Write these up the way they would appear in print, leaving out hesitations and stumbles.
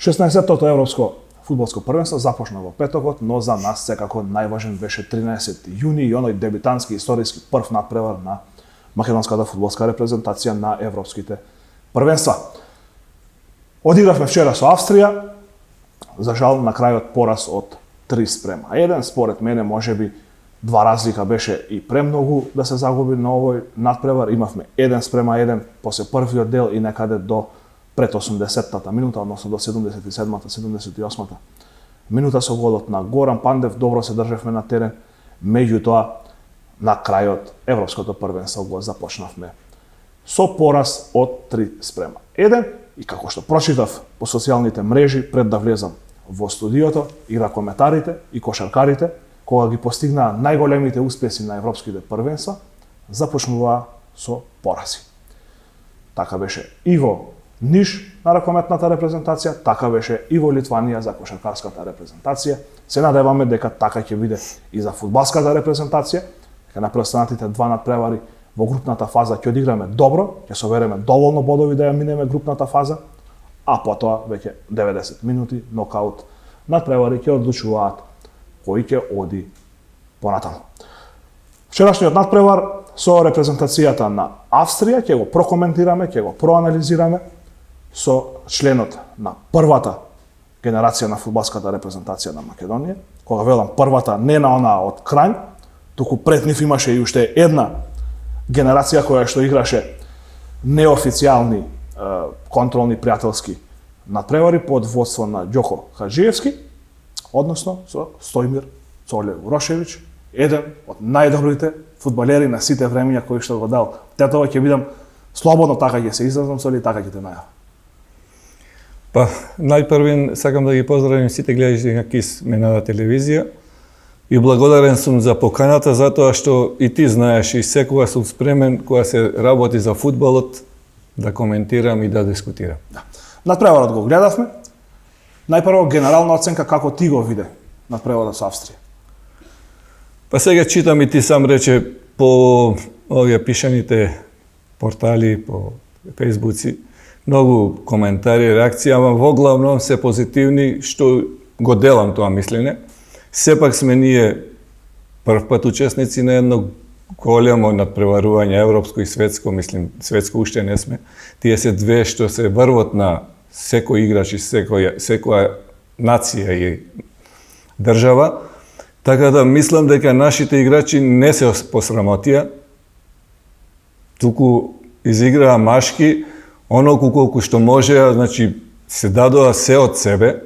16-тото европско фудбалско првенство започна во петокот, но за нас секако најважен беше 13 јуни и оној дебютантски историски прв надпревар на македонската фудбалска репрезентација на европските првенства. Одигравме вчера со Австрија, за жал на крајот пораз од 3:1. Според мене можеби 2 разлика беше и премногу да се загуби на овој надпревар. Имавме 1:1 после првиот дел и некаде до пред 80-та минута, односно до 77-та, 78-та минута со голот на Горан Пандев. Добро се држевме на терен, меѓутоа на крајот европското првенство го започнавме со пораз од 3:1. И како што прочитав по социјалните мрежи пред да влезам во студиото, и ракометарите и кошаркарите, кога ги постигнаа најголемите успеси на европските првенства, започнуваа со порази. Така беше и во Ниш на ракометната репрезентација, така беше и во Литванија за кошаркарската репрезентација. Се надеваме дека така ќе биде и за фудбалската репрезентација, дека на преостанатите 2 надпревари во групната фаза ќе одиграме добро, ќе собереме доволно бодови да ја минеме групната фаза, а потоа веќе 90 минути нокаут надпревари ќе одлучуваат кој ќе оди понатаму. Вчерашниот надпревар со репрезентацијата на Австрија ќе го прокоментираме, ќе го проанализираме со членот на првата генерација на фудбалската репрезентација на Македонија. Кога велам првата, не на онаа од крај, туку пред нив имаше и уште една генерација која што играше неофицијални контролни пријателски надпревари под водство на Ѓоко Хаџиевски, односно со Стојмир Цоле Урошевиќ, еден од најдобрите фудбалери на сите времиња кои што го дал Тетова. Ќе бидам слободно така ќе се изразам со или така ќе те најавам. Па, најпрвен сакам да ги поздравим сите гледачи на КИС Менада телевизија и благодарен сум за поканата, затоа што и ти знаеш и секога сум спремен кога се работи за фудбалот да коментирам и да дискутирам. Да. Надпреварот го гледавме. Најпрво генерална оценка како ти го виде надпреварот со Австрија. Па сега читам и ти сам рече по овие пишаните портали, по фејсбуци, многу коментари, реакции, ама во главном се позитивни, што го делам тоа мислење. Сепак сме ние прв пат учесници на едно големо надпреварување, европско и светско, мислим, светско уште не сме. Тие се две што се врвот на секој играч и секоја нација и држава. Така да мислам дека нашите играчи не се посрамотија, туку изиграа машки, оноку колку што можеа, значи се дадоа се од себе.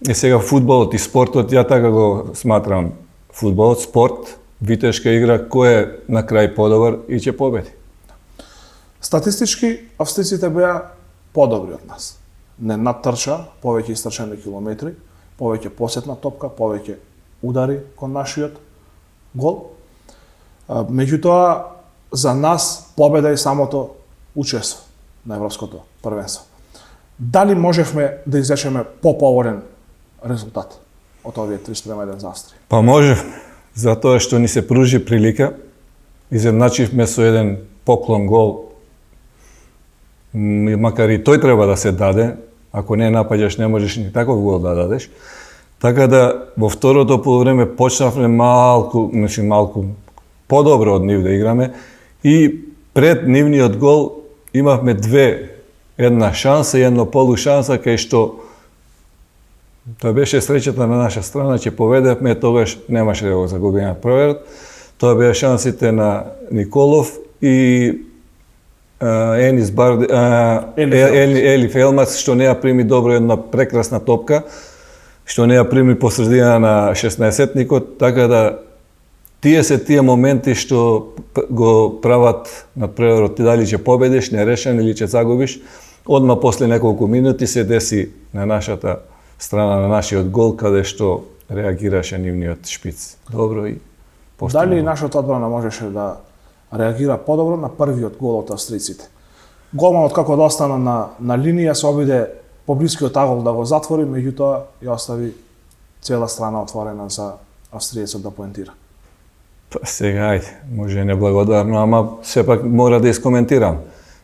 И сега фудбалот и спортот, ја така го сматрам, фудбалот, спорт, витешка игра, кој е на крај подобар и ќе победи. Статистички, австриците беа подобри од нас. Не надтрча, повеќе истрчани километри, повеќе посетна топка, повеќе удари кон нашиот гол. Меѓутоа, за нас победа е самото учество на европското првенство. Дали можевме да излечеме поповолен резултат од овие 3:1 за Австрија? Па можевме, затоа што ни се пружи прилика, изедначивме со еден поклон гол, макар и тој треба да се даде, ако не напаѓаш не можеш ни таков гол да дадеш. Така да во второто полувреме почнавме малку подобро од нив да играме и пред нивниот гол имавме една шанса и едно полушанса кај што тоа беше среќата на наша страна, ќе поведевме, тогаш немаше да го загубиме проверот. Тоа беа шансите на Николов и Елиф Елмац, што не ја прими добро една прекрасна топка, што не ја прими по средина на 16-никот, така да тие моменти што го прават надпреварот, ти дали ќе победиш, нерешен или ќе загубиш. Одма после неколку минути се деси на нашата страна, на нашиот гол, каде што реагираше нивниот шпиц. Добро и постигнато. Дали нашата одбрана можеше да реагира подобро на првиот гол од австриците? Голманот како да остана на линија, се обиде поблискиот агол да го затвори, меѓутоа ја остави цела страна отворена за австриецот да поентира. Па сега, ајде, може неблагодарно, ама сепак мора да искоментирам.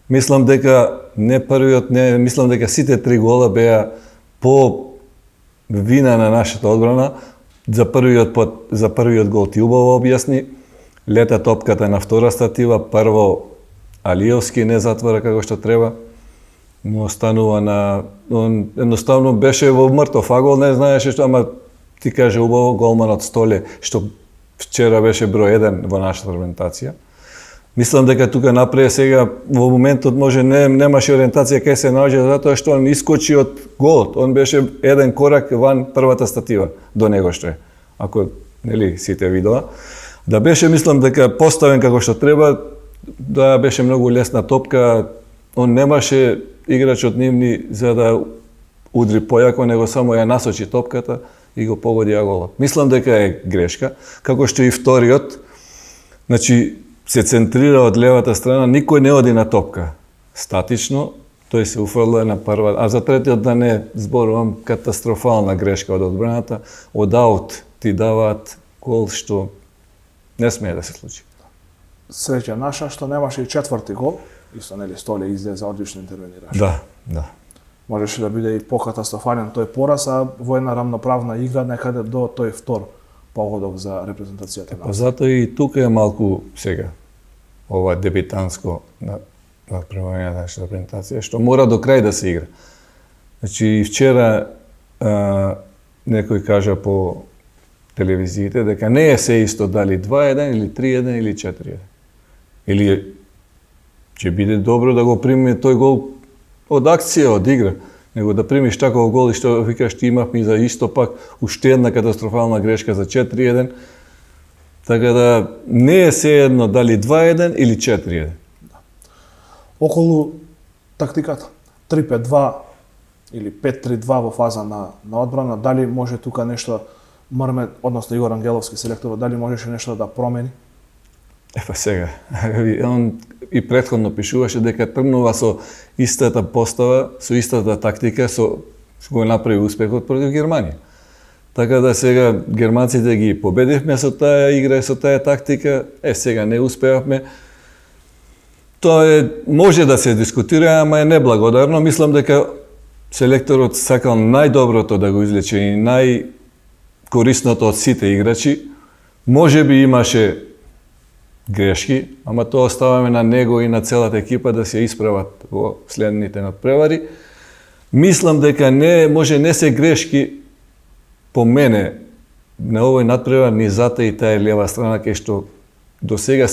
Мислам дека не првиот, мислам дека сите 3 гола беа по вина на нашата одбрана, за првиот гол ти убаво објасни, лета топката на втора статива, прво Алиевски не затвора како што треба, му останува он едноставно беше во мртов агол, не знаеше што, ама ти каже убаво голманот Столе, што вчера беше број 1 во нашата ориентација. Мислам дека тука напред сега во моментот може немаше ориентација кај се наоѓа затоа што он искочи од голот. Он беше еден корак ван првата статива до него што е. Ако нели сите видоа, да беше мислам дека поставен како што треба, да беше многу лесна топка. Он немаше играчот нивни за да удри појако, него само ја насочи топката и го погоди голот. Мислам дека е грешка, како што и вториот, значи се центрира од левата страна, никој не оди на топка. Статично, тој се уфрла на прва, а за третиот да не зборувам, катастрофална грешка од одбраната, од аут ти даваат гол што не смее да се случи. Среќа наша што немаше и четврти гол, исто нели Столе излезе одлично интервенираше. Да. Можеше да биде и покатастрофален тој пораз, а во една рамноправна игра некаде до тој втор погодок за репрезентацијата на. Затоа и тука е малку сега ова дебитанско направување на нашата репрезентација, што мора до крај да се игра. Значи вчера некој кажа по телевизиите дека не е се исто дали 2-1 или 3-1 или 4-1. Или ќе биде добро да го прими тој гол од акција, од игра, него да примиш таков гол и што викаш ти имавме за исто пак уште една катастрофална грешка за 4-1. Така да не е се едно дали 2-1 или 4-1. Околу тактиката 3-5-2 или 5-3-2 во фаза на одбрана, дали може тука нешто Марме, односно Игор Ангеловски селекторот, дали можеше нешто да промени? Епа сега, он и претходно пишуваше дека тргнува со истата постава, со истата тактика, што го направи успехот против Германија. Така да сега германците ги победивме со таа игра и со таа тактика, сега не успеавме. Тоа може да се дискутира, ама е неблагодарно. Мислам дека селекторот сакал најдоброто да го извлече и најкорисното од сите играчи. Може би имаше грешки, ама тоа оставаме на него и на целата екипа да се исправат во следните надпревари. Мислам дека не се грешки по мене на овој надпревар ни зата и таа лева страна кај што до сега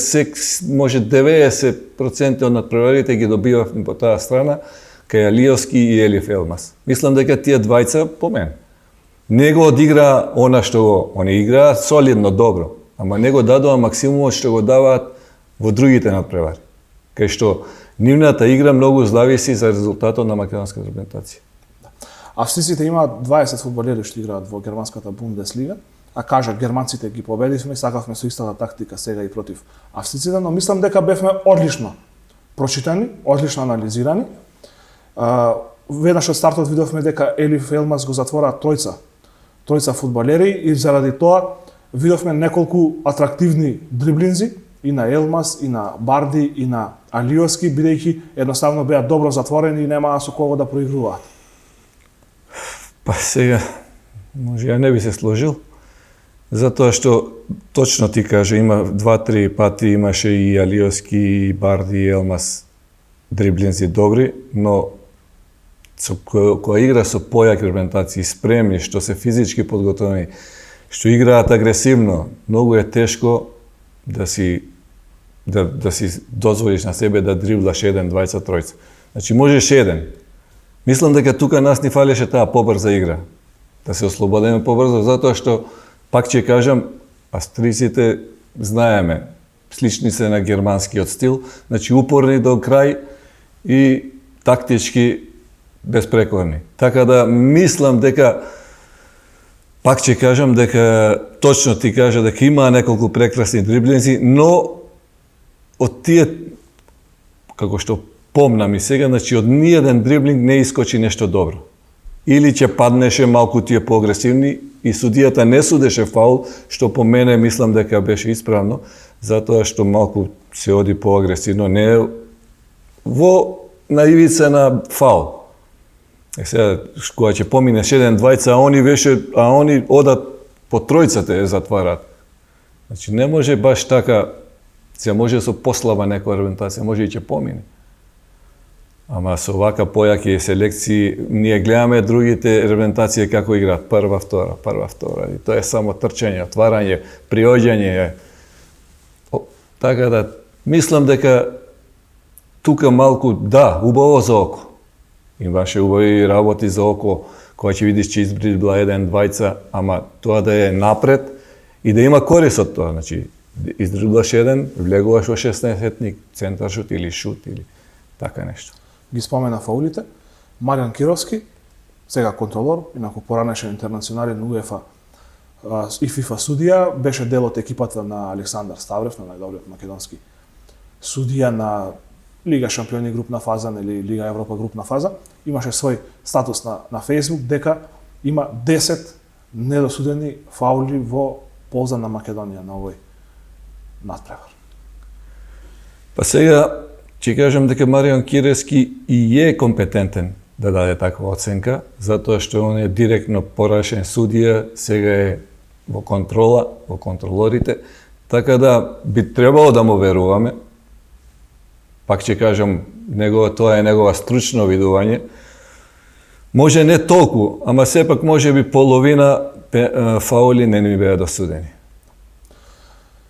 може 90% од надпреварите ги добивавме по таа страна кај Алиевски и Елиф Елмас. Мислам дека тие двајца по мене не го одигра она што они играат солидно добро. Ама не го дадоа максимумот што го даваат во другите надпревари. Кај што нивната игра многу зависи за резултатот на македонската репрезентација. Австриците имаат 20 фудбалери што играат во германската Бундеслига, а кажат германците ги победивме, сакавме со истата тактика сега и против австриците, но мислам дека бевме одлично прочитани, одлично анализирани. Веднаш од стартот видовме дека Елиф Елмас го затвора тројца фудбалери и заради тоа видовме неколку атрактивни дриблинзи и на Елмас, и на Барди, и на Алиевски, бидејќи едноставно беа добро затворени и немаа со кого да проигруваат. Па сега, може ја не би се сложил, затоа што точно ти кажа, има 2-3 пати имаше и Алиевски, и Барди, и Елмас дриблинзи добри, но која игра со појаки репрезентации, спремни, што се физички подготовени, што играат агресивно, многу е тешко да си дозволиш на себе да дриблаш еден, двајца, тројца. Значи можеш еден. Мислам дека тука нас ни фалеше таа побрза игра. Да се ослободиме побрзо, затоа што, пак ќе кажам, австриците знаеме, слични се на германскиот стил, значи упорни до крај и тактички безпрекорни. Така да мислам дека пак ќе кажам дека точно ти кажа дека има неколку прекрасни дриблинзи, но од тие, како што помнам и сега, значи од ниеден дриблинг не искочи нешто добро. Или ќе паднеше малку тие поагресивни и судијата не судеше фаул, што по мене мислам дека беше исправно, затоа што малку се оди поагресивно, не во наивица на фаул. Сега, кога ќе поминеш еден, двајца, а они одат по тројца те затварат. Значи, не може баш така, се може со послаба некоја репрезентација, може и ќе помине. Ама со вака појаки селекции, ние гледаме другите репрезентации како играат прва, втора. И тоа е само трчање, отварање, приоѓање. Така да, мислам дека тука малку, да, убаво за око. Имаше убави работи за око, кога ќе видиш че избридбла еден, двајца, ама тоа да е напред и да има корис од тоа. Значи, издриблаш еден, влегуваш во 16-етник, центар шут или шут или така нешто. Ги спомена фаулите. Маријан Кировски, сега контролор, инаку поранешен интернационален УЕФА и ФИФА судија, беше дел од екипата на Александар Ставрев, на најдобриот македонски судија на Лига шампиони групна фаза или Лига Европа групна фаза. Имаше свој статус на Facebook дека има 10 недосудени фаули во полза на Македонија на овој надпревар. Па сега ќе кажам дека Маријан Кировски и е компетентен да даде таква оценка, затоа што он е директно порашен судија, сега е во контрола, во контролорите, така да би требало да му веруваме. Пак ќе кажам, тоа е негова стручно видување. Може не толку, ама сепак може би половина фаули не ни беа досудени.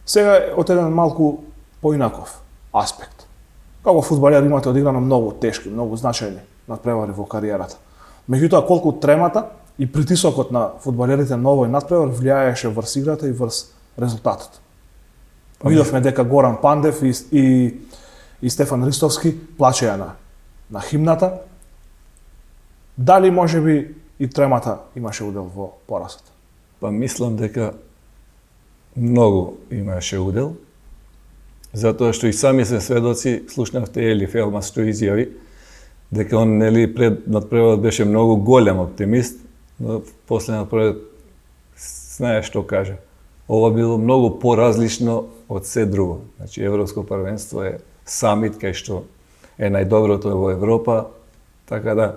Сега од еден малку поинаков аспект. Како фудбалер имате одиграно многу тешки, многу значајни надпревари во кариерата. Меѓутоа, колку тремата и притисокот на фудбалерите на овој надпревар влијаеше врз играта и врз резултатот. Видовме дека Горан Пандев и Стефан Ристовски плачеа на химната. Дали можеби и тремата имаше удел во поразот? Па мислам дека многу имаше удел, затоа што и сами се сведоци, слушнавте Елиф Елмас што изјави, дека он пред надпреварот беше многу голем оптимист, но после надпреварот знае што кажа. Ова било многу поразлично од се друго. Значи, Европско првенство е самит кај што е најдоброто во Европа, така да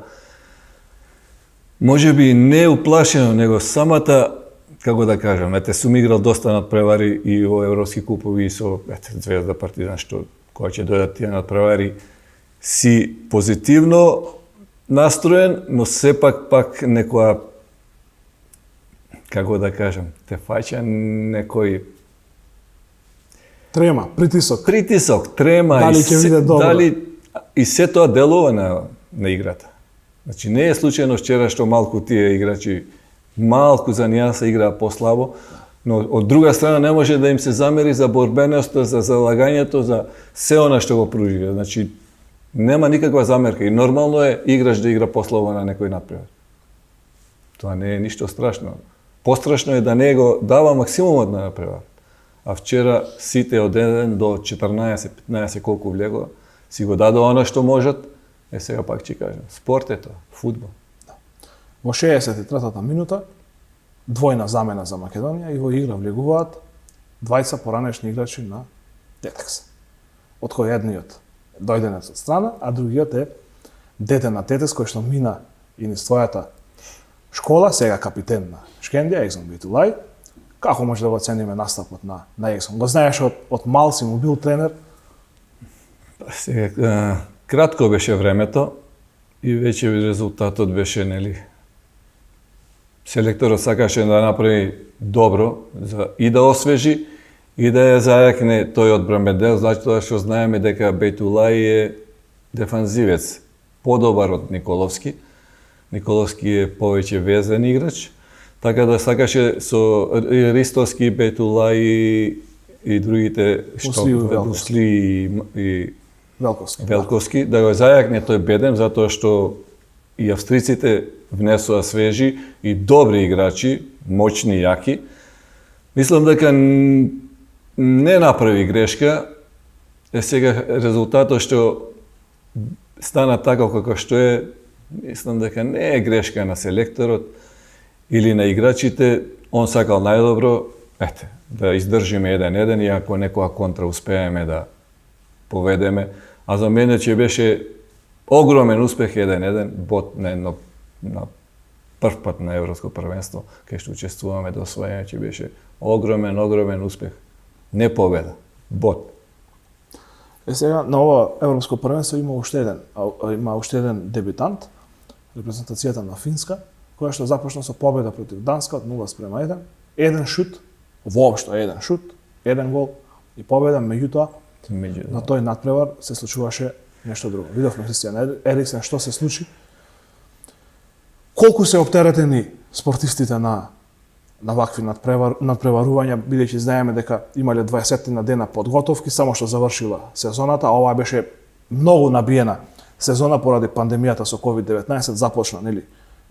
може би не уплашено, него самата, како да кажам, сум играл доста надпревари и во европски купови и со Звезда, Партизан, што кога ќе дојдат тие надпревари, си позитивно настроен, но сепак пак некоја, како да кажам, те фаќа некој трема, притисок. Притисок, трема. Дали ќе биде добро? И се тоа делува на играта. Значи, не е случајно вчера што малку тие играчи малку за нијанса играа послабо, но од друга страна не може да им се замери за борбеноста, за залагањето, за се она што го пружива. Значи, нема никаква замерка и нормално е играч да игра послабо на некој надпревар. Тоа не е ништо страшно. Пострашно е да не го дава максимумот на надпревар. А вчера сите од 1 до 14-15 колку влегува, си го дадоа она што можат. Сега пак ќе кажам, спорт е тоа, фудбал. Во 63-та минута двојна замена за Македонија и во игра влегуваат двајца поранешни играчи на Тетекс. Од кој едниот дојденец од страна, а другиот е дете на Тетекс кој што мина и низ својата школа, сега капитен на Шкендија, Ексон Бейтулај. Како може да го оцениме настапот на Ексон? Го знаеш од мал си му бил тренер? Сега, кратко беше времето и веќе резултатот беше, нели, селекторот сакаше да направи добро и да освежи и да ја зајакне тој одбранбен дел, затоа што знаеме дека Бейтулај е дефанзивец, подобар од Николовски. Николовски е повеќе везен играч, така да сакаше со Ристовски, Бейтулај и другите Усли и Велковски, да го зајакне тој беден, затоа што и австриците внесоа свежи и добри играчи, моćни, јаки. Мислам дека не направи грешка. Сега резултатот што стана така како што е, мислам дека не е грешка на селекторот или на играчите. Он сакал најдобро, да издржиме 1-1 и ако некоја контра успееме да поведеме. А за мене ќе беше огромен успех 1-1, бот на едно на прв пат на Европско првенство, кај што учествуваме до освојање, ќе беше огромен успех. Не победа, бот. Сега на ова Европско првенство има уште еден дебютант, репрезентацијата на Финска, која што започна со победа против Данска од 0:1. Еден шут, воопшто еден шут, еден гол и победа, меѓутоа на тој надпревар се случуваше нешто друго. Видовме Христијан Ериксен што се случи. Колку се оптеретени спортистите на вакви надпреварувања, бидејќи знаеме дека имале 20 на дена подготовки, само што завршила сезоната, а оваа беше многу набиена сезона поради пандемијата со COVID-19, започна, нели,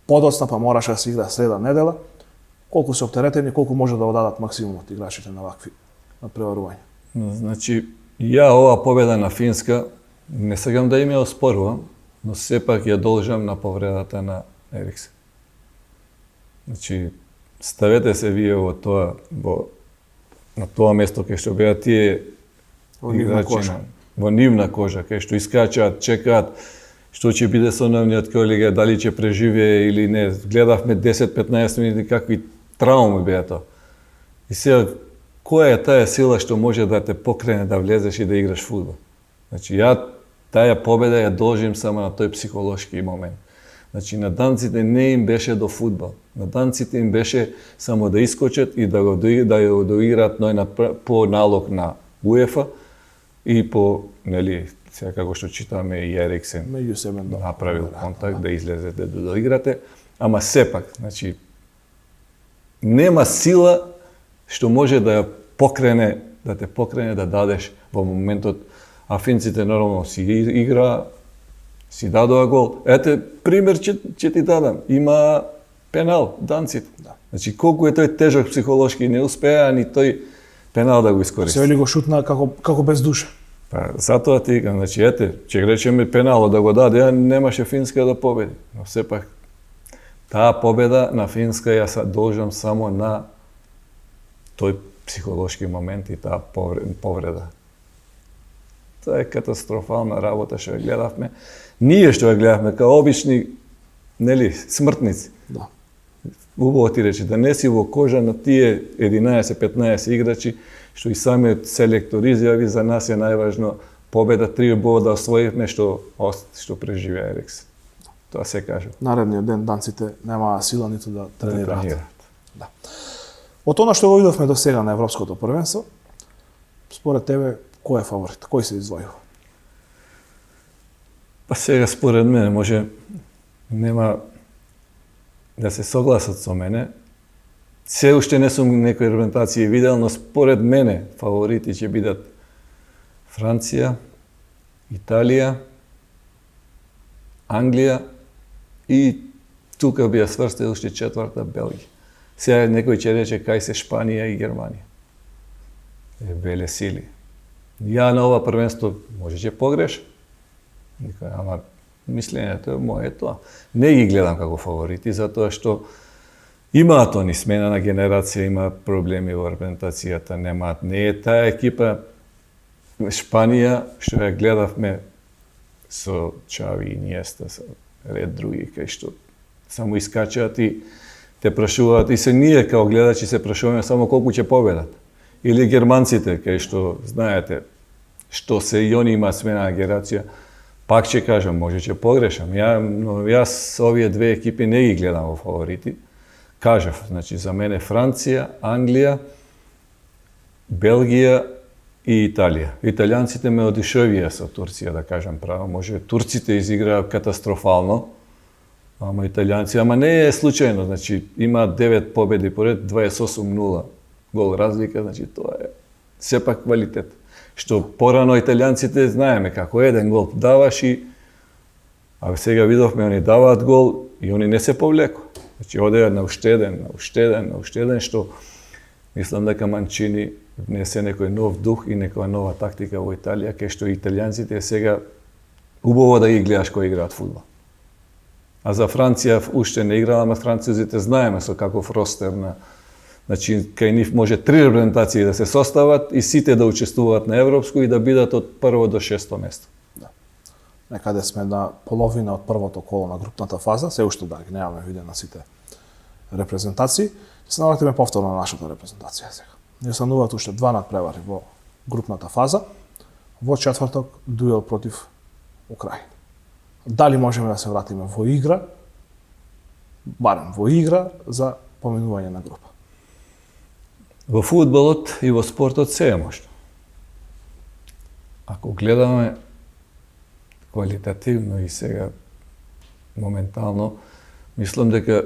подоцна, па мораше да се игра среда, недела. Колку се оптеретени, колку може да одадат максимумот играчите на вакви надпреварувања. Значи, ја ова победа на Финска не сакам да им ја оспорувам, но сепак ја должам на повредата на Ериксен. Значи, ставете се вие на тоа место кај што беа тие играчи во нивна кожа, кај што искачаат, чекаат што ќе биде со новниот колега, дали ќе преживее или не. Гледавме 10-15 минути какви трауми беа тоа. И сега, која е таа сила што може да те покрене да влезеш и да играш фудбал? Значи, ја таа победа ја должим само на тој психолошки момент. Значи, на данците не им беше до фудбал. На данците им беше само да искочат и да го доиграат по налог на УЕФА и по, нели, сега како што читаме и Ериксен направил контакт да излезете да доиграте, ама сепак, значи, нема сила што може да ја покрене, да те покрене да дадеш во моментот, а финците нормално си игра, си дадоа гол. Ете, пример ќе ти дадам. Има пенал, данците. Да. Значи, колку е тој тежок психолошки, не успеа ни тој пенал да го искористи. Се ли го шутна како без душа? Па, затоа ти кажам, значи, ете, ќе речеме пеналот да го даде, немаше Финска да победи. Но сепак, таа победа на Финска ја должам само на тој психолошки момент и таа повреда. Тоа е катастрофална работа што ја гледавме. Ние што ја гледавме као обични, нели, смртници. Да. Убаво ти рече, да не си во кожа на тие 11-15 играчи, што и самиот селектор изјави, за нас е најважно победа, 3 бода да освоивме што преживеа Ериксен. Тоа се кажа. Наредниот ден данците немаа сила ниту да тренираат. Да. Од она што го видовме до сега на Европското првенство, според тебе, кој е фаворит? Кој се издвојува? Па сега според мене нема да се согласат со мене. Се уште не сум некои репрезентации видел, но според мене фаворити ќе бидат Франција, Италија, Англија и тука би ја сврстил уште четврта Белгија. Сега некој ќе рече кај се Шпанија и Германија. Веле сили. Ја на ова првенство може ќе погрешам. Ама мислењето е мое тоа. Не ги гледам како фаворити, затоа што имаат они смена на генерација, има проблеми во репрезентацијата, не е таа екипа Шпанија што ја гледавме со Чави и Иниеста, со ред други кај што само искачаат и те прашуваат и се ние као гледачи се прашуваме само колку ќе победат. Или германците кај што знаете што се и они имаат смена на генерација. Пак ќе кажам, може ќе погрешам. Јас овие две екипи не ги гледам во фаворити. Кажав, значи за мене Франција, Англија, Белгија и Италија. Италијанците ме одушевија со Турција, да кажам право. Може турците изиграа катастрофално, ама италијанци, ама не е случајно, значи има 9 победи поред, 28-0 гол разлика, значи тоа е сепак квалитет. Што порано италијанците знаеме како еден гол даваш и а сега видовме они даваат гол и они не се повлеку. Значи одеа на уште еден, што мислам дека Манчини внесе некој нов дух и некоја нова тактика во Италија, кај што италијанците сега убаво да ги гледаш кои играат фудбал. А за Франција уште не играла, ама французите знаеме со каков ростер на. Значи, кај нив може 3 репрезентации да се состават и сите да учествуваат на европско и да бидат од 1 до 6 место. Да. некаде сме на половина од првото коло на групната фаза, се уште да ги немаме видено сите репрезентации, се навратиме повторно на нашата репрезентација сега. Ни остануваат уште два надпревари во групната фаза, во четврток дуел против Украина. Дали можеме да се вратиме во игра, барем во игра за поминување на група? Во фудбалот и во спортот се е можно. Ако гледаме квалитативно и сега моментално, мислам дека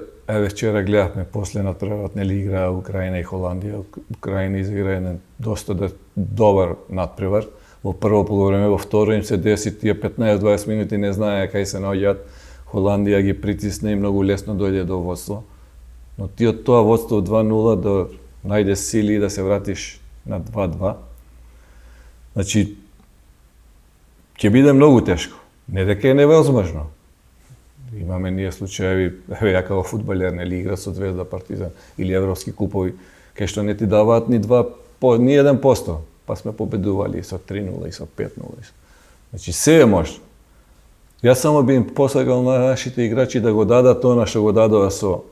вчера гледавме после надпреварот, нели играа Украина и Холандија. Украина изигра еден доста добар надпревар. Во прво полувреме, во второ им се деси тие 15-20 минути не знаеа кај се наоѓаат. Холандија ги притисне и многу лесно дојде до водство. Но ти од тоа водство 2-0 да најдеш сили и да се вратиш на 2-2. Значи, ќе биде многу тешко. Не дека е невозможно. Имаме ние случаеви, јака во фудбалер, нели игра со Звезда, Партизан или европски купови, кај што не ти даваат ни 1%, па сме победували и со 3-0 и со 5-0. Значи, се е можно. Јас само би им посакал на нашите играчи да го дадат тоа што го дадоа со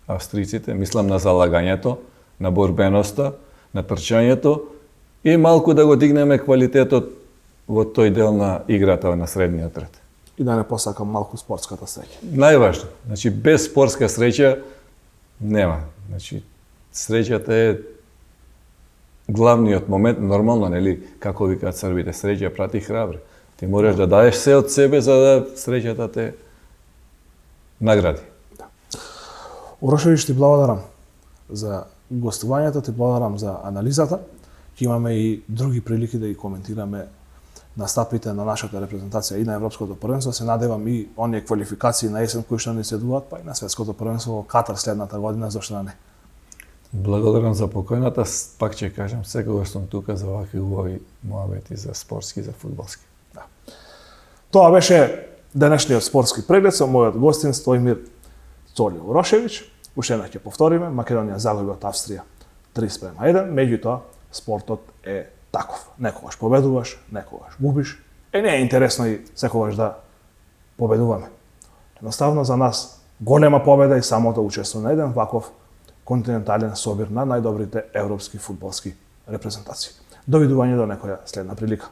австриците, мислам на залагањето, на борбеноста, на трчањето и малку да го дигнеме квалитетот во тој дел на играта на средниот ред. И да не посакам малку спортската среќа. Најважно. Значи, без спортска среќа нема. Значи, среќата е главниот момент, нормално, нели, како викаат србите, среќа прати храбри. Ти мораш да даеш се од себе за да среќата те награди. Да. Урошевич, ти благодарам за гостувањето, ти благодарам за анализата. Ќе имаме и други прилики да ги коментираме настапите на нашата репрезентација и на Европското првенство. Се надевам и оние квалификации на есен кои што ни следуваат, па и на Светското првенство во Катар следната година, зашто да не. Благодарам за покојната, пак ќе кажам, секогаш сум тука за вакви убави муабети за спортски и за фудбалски. Да. Тоа беше денешниот спортски преглед со мојот гостин Стоимир Цолјо Урошевич. Уште една ќе повториме, Македонија загуби од Австрија 3:1, меѓутоа спортот е таков. Некогаш победуваш, некогаш губиш. Не е интересно и секогаш да победуваме. Едноставно за нас голема победа и самото учество на еден ваков континентален собир на најдобрите европски фудбалски репрезентации. Довидување до некоја следна прилика.